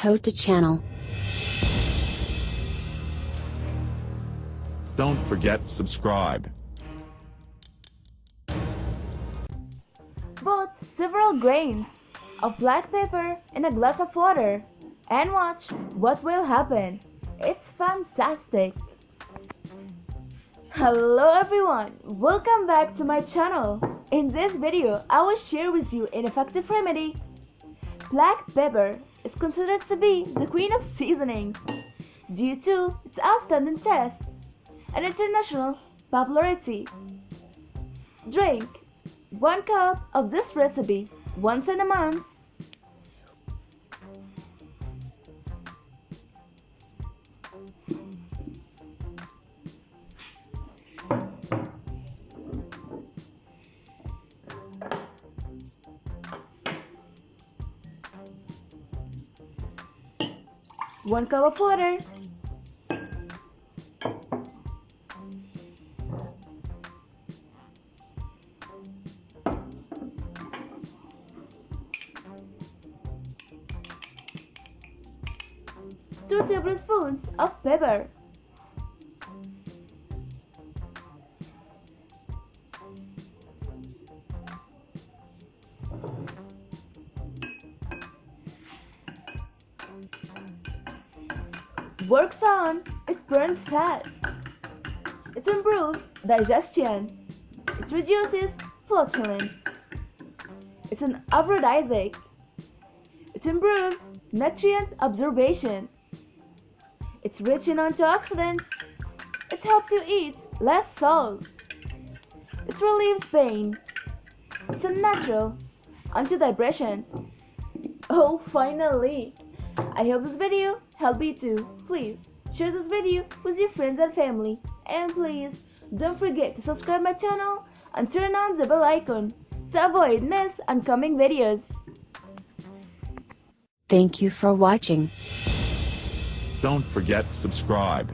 How to channel. Don't forget subscribe. Put several grains of black pepper in a glass of water and watch what will happen. It's fantastic. Hello everyone, welcome back to my channel. In this video, I will share with you an effective remedy. Black pepper is considered to be the queen of seasonings due to its outstanding taste and international popularity. Drink 1 cup of this recipe once in a month. One cup of water. Two tablespoons of pepper. Works on, it burns fat. It improves digestion. It reduces flatulence. It's an aphrodisiac. It improves nutrient absorption. It's rich in antioxidants. It helps you eat less salt. It relieves pain. It's a natural antidepressant. Oh, finally! I hope this video helped you too. Please share this video with your friends and family. And please don't forget to subscribe my channel and turn on the bell icon to avoid miss upcoming videos. Thank you for watching. Don't forget subscribe.